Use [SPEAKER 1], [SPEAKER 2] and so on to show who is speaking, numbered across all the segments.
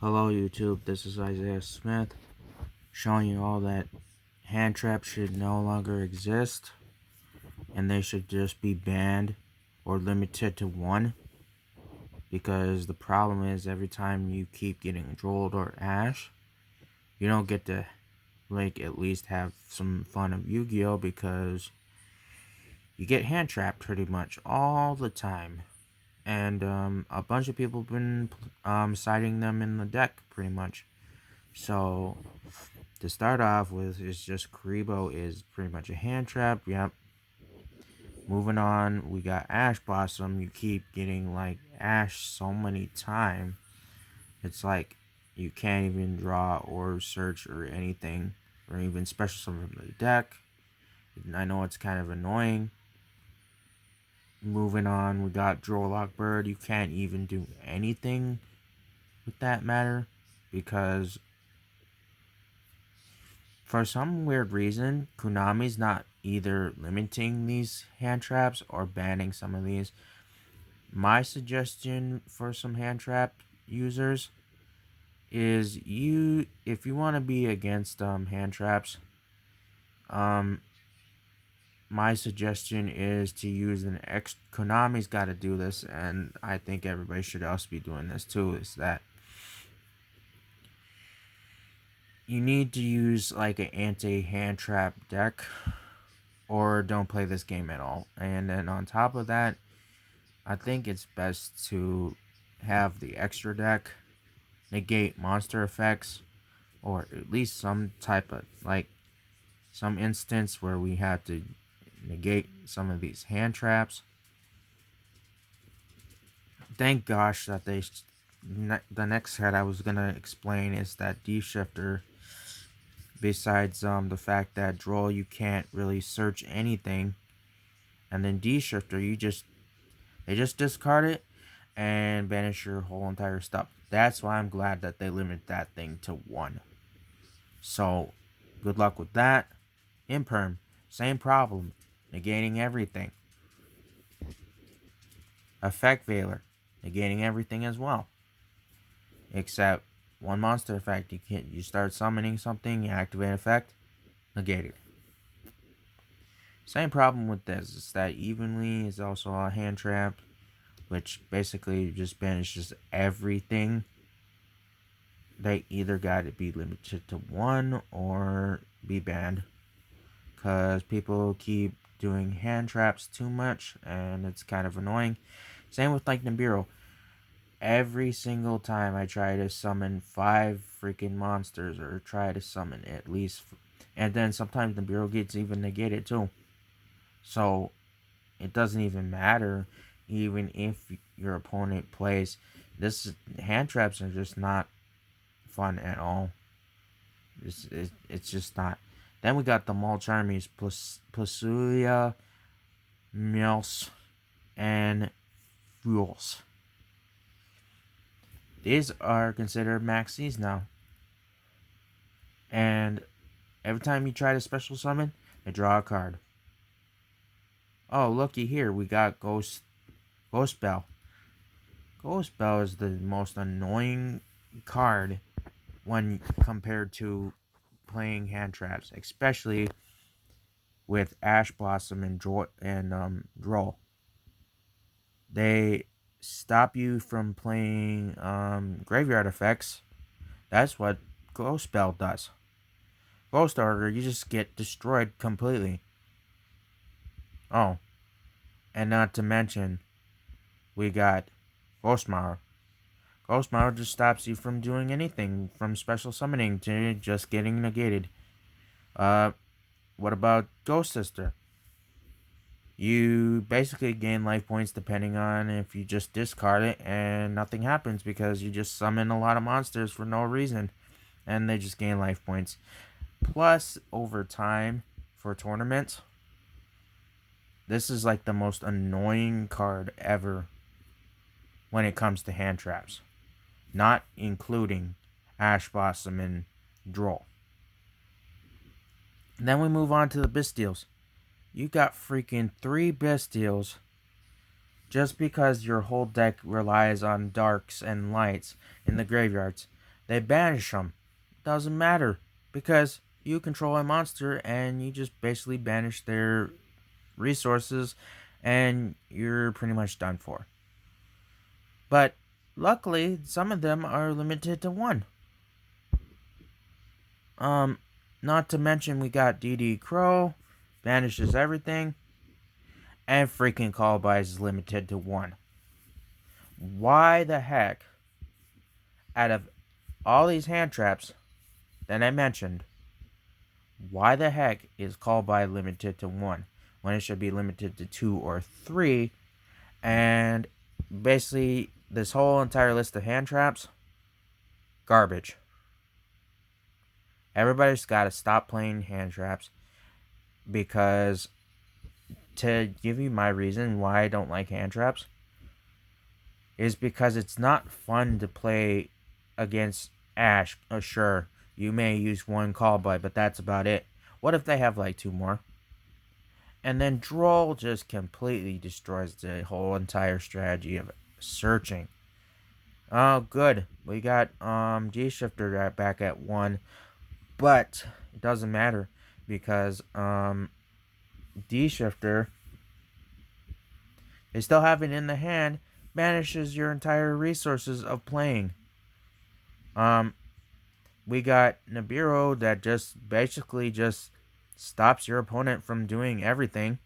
[SPEAKER 1] Hello YouTube, this is Isaiah Smith showing you all that hand traps should no longer exist and they should just be banned or limited to one, because the problem is every time you keep getting Drolled or Ash, you don't get to at least have some fun of Yu-Gi-Oh, because you get hand trapped pretty much all the time. And a bunch of people have been citing them in the deck pretty much. So to start off with, is just Karibo is pretty much a hand trap. Yep. Moving on, we got Ash Blossom. You keep getting like Ash so many times. It's like you can't even draw or search or anything, or even special summon from the deck. I know it's kind of annoying. Moving on, we got Drolock Bird. You can't even do anything with that matter, because for some weird reason, Konami's not either limiting these hand traps or banning some of these. My suggestion for some hand trap users is, if you want to be against hand traps, my suggestion is to use an Konami's got to do this, and I think everybody should also be doing this too, is that you need to use like an anti-hand trap deck, or don't play this game at all. And then on top of that, I think it's best to have the extra deck negate monster effects, or at least some type of, like, some instance where we have to negate some of these hand traps. Thank gosh that the next head I was gonna explain is that D-Shifter. Besides the fact that Droll, you can't really search anything, and then D-Shifter, they just discard it and banish your whole entire stuff. That's why I'm glad that they limit that thing to one. So good luck with that. Imperm, same problem, negating everything. Effect Veiler, negating everything as well, except one monster effect. You start summoning something, you activate an effect, negate it. Same problem with this, is that Evenly is also a hand trap, which basically just banishes everything. They either got to be limited to one or be banned, because people keep doing hand traps too much and it's kind of annoying. Same with like Nibiru. Every single time I try to summon 5 freaking monsters, or try to summon at least, and then sometimes Nibiru gets even negated too. So it doesn't even matter, even if your opponent plays. Hand traps are just not fun at all. It's just not. Then we got the Mulch Armies, Plasulia, Mills, and Fuels. These are considered maxis now. And every time you try to special summon, they draw a card. Oh, looky here, we got Ghost Bell. Ghost Bell is the most annoying card when compared to playing hand traps, especially with Ash Blossom and Droll. They stop you from playing graveyard effects. That's what Ghost Bell does. Ghost Order, you just get destroyed completely. Oh, and not to mention, we got Ghostmower. Ghostmower just stops you from doing anything, from special summoning to just getting negated. What about Ghost Sister? You basically gain life points depending on if you just discard it, and nothing happens because you just summon a lot of monsters for no reason, and they just gain life points. Plus, over time, for tournaments, this is like the most annoying card ever when it comes to hand traps, not including Ash Blossom and Droll. Then we move on to the Bystials. You got freaking 3 Bystials just because your whole deck relies on darks and lights in the graveyards. They banish them. Doesn't matter because you control a monster and you just basically banish their resources and you're pretty much done for. But luckily, some of them are limited to one. Not to mention we got DD Crow, banishes everything, and freaking Callby is limited to one. Why the heck, out of all these hand traps that I mentioned, why the heck is Callby limited to one when it should be limited to 2 or 3? And basically, this whole entire list of hand traps, garbage. Everybody's got to stop playing hand traps, because to give you my reason why I don't like hand traps is because it's not fun to play against Ash. Sure, you may use one Callby, but that's about it. What if they have like 2 more? And then Droll just completely destroys the whole entire strategy of searching. Oh, good. We got D-Shifter back at 1. But it doesn't matter because D-Shifter, they still have it in the hand, banishes your entire resources of playing. We got Nibiru that just basically just stops your opponent from doing everything.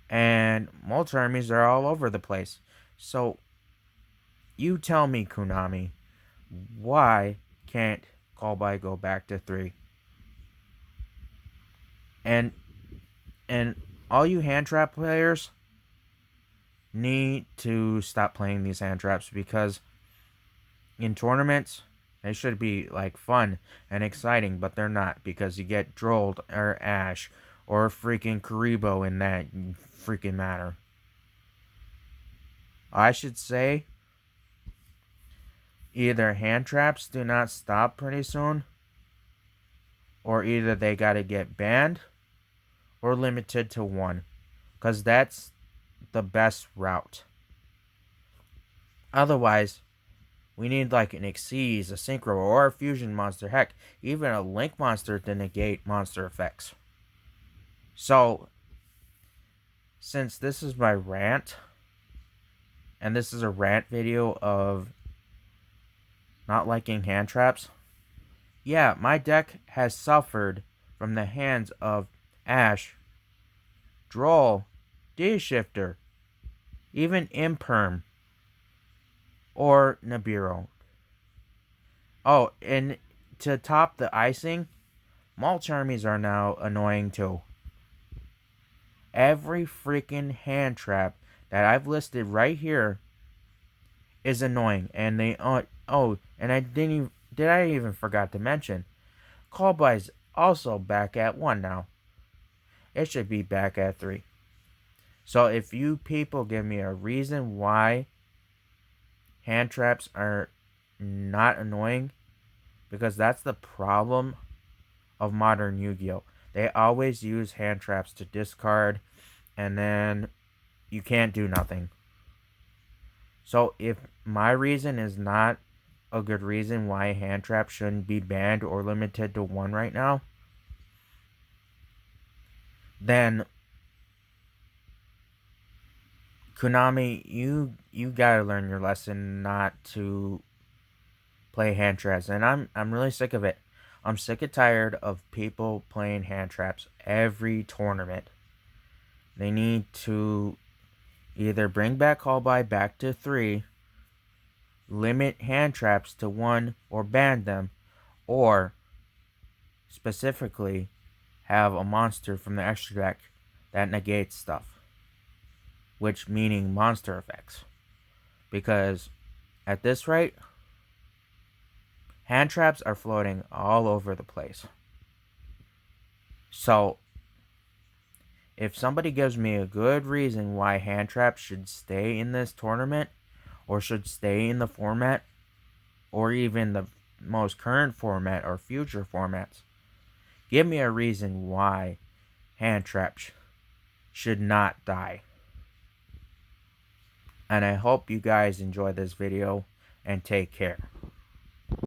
[SPEAKER 1] And multi-armies are all over the place. So, you tell me, Konami, why can't Callby go back to 3? And all you hand trap players need to stop playing these hand traps, because in tournaments they should be like fun and exciting, but they're not, because you get Drolled or Ash or freaking Karibo in that freaking matter. I should say either hand traps do not stop pretty soon, or either they gotta get banned or limited to 1, because that's the best route. Otherwise, we need like an Xyz, a Synchro, or a Fusion monster. Heck, even a Link monster to negate monster effects. So, since this is my rant, and this is a rant video of not liking hand traps, yeah, my deck has suffered from the hands of Ash, Droll, D-Shifter, even Imperm, or Nibiru. Oh, and to top the icing, multi-armies are now annoying too. Every freaking hand trap that I've listed right here is annoying, and they and I even forgot to mention, Callby's also back at 1 now. It should be back at 3. So if you people give me a reason why hand traps are not annoying, because that's the problem of modern Yu-Gi-Oh! They always use hand traps to discard, and then you can't do nothing. So if my reason is not a good reason why hand traps shouldn't be banned or limited to 1 right now, then Konami, you gotta learn your lesson not to play hand traps. And I'm really sick of it. I'm sick and tired of people playing hand traps every tournament. They need to either bring back Callby back to 3, limit hand traps to 1, or ban them, or specifically have a monster from the extra deck that negates stuff, which meaning monster effects. Because at this rate, hand traps are floating all over the place. So, if somebody gives me a good reason why hand traps should stay in this tournament, or should stay in the format, or even the most current format or future formats, give me a reason why hand traps should not die. And I hope you guys enjoy this video, and take care.